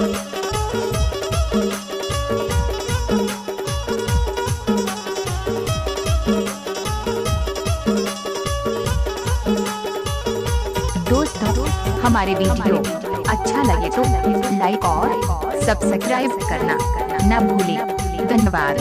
दोस्तों, हमारे वीडियो अच्छा लगे तो लाइक और सब्सक्राइब करना न भूलें। धन्यवाद।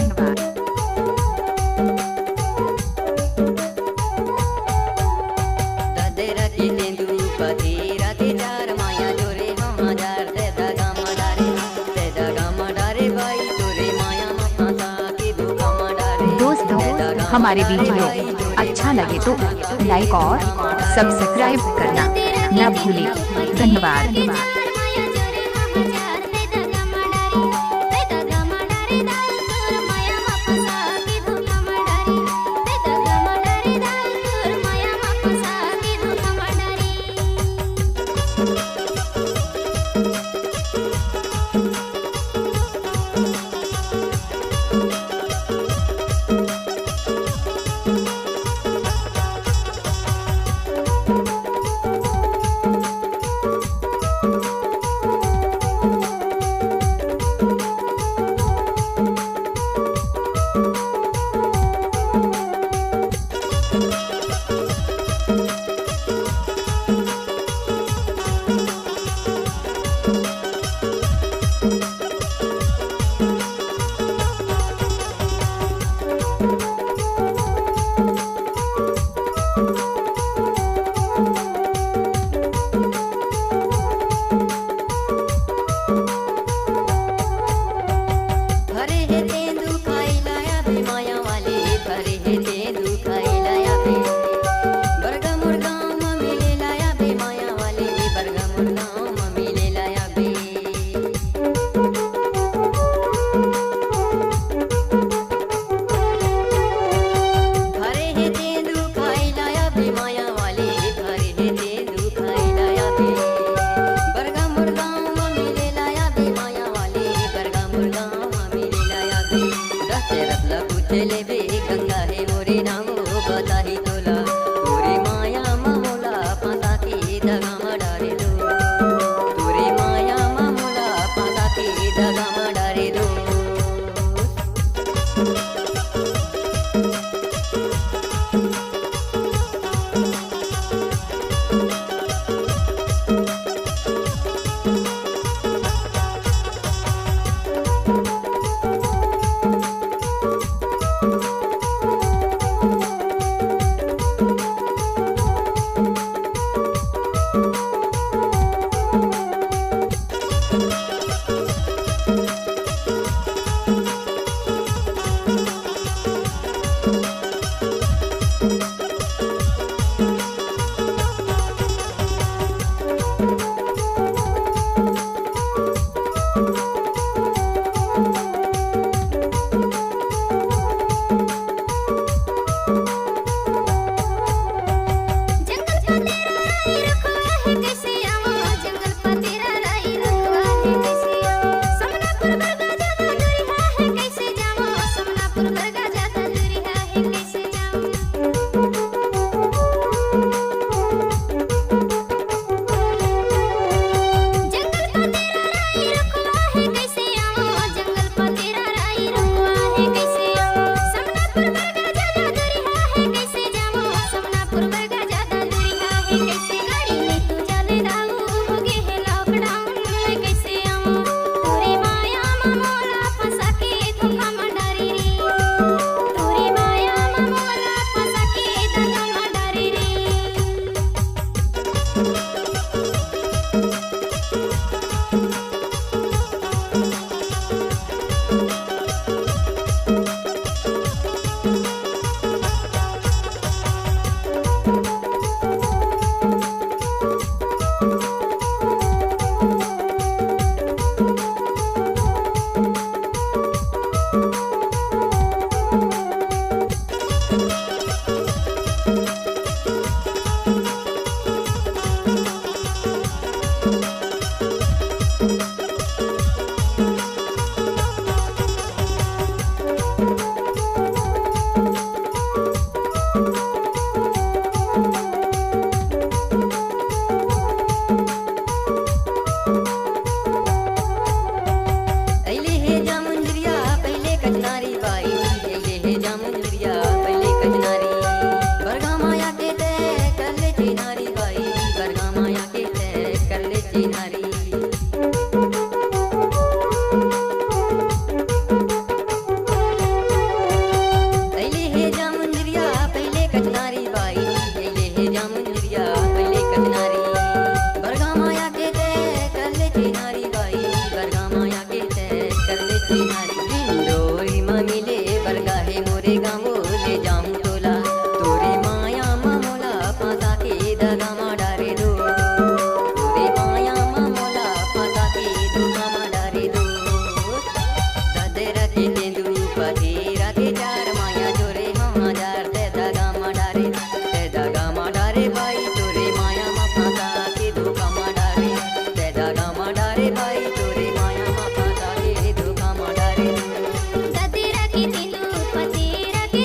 दोस्तों, हमारे वीडियो अच्छा लगे तो लाइक और सब्सक्राइब करना न भूलें। धन्यवाद। गंगा है मोरे नामो बताही तोला तोरे माया मामोला पाता की दगा मडारे दो तोरे माया मामोला पाता की दगा मडारे दो। चिन्हारी पहले हे जामुंदरिया पहले कचनारी बाई पहले हे जामुंदरिया पहले कचनारी बरगा माया के ते कर ले चिन्हारी बाई बरगा माया के ते कर ले चिन्हारी इंडोरी ममिले बरगा हे मोरे गामो ले जामु तोला तोरे माया मामोला पाता के दगा माडारे दो तोरे माया मामोला पाता के दुगा माडारे दो ददरा के तेंदु पथेरा के चार माया जोरे हजार ते दगा माडारे बाई तोरे माया मा पाता के दुगा माडारे ते दगा माडारे बाई तोरे माया मा पाता के दुगा माडारे ददरा के तेंदु पथेरा के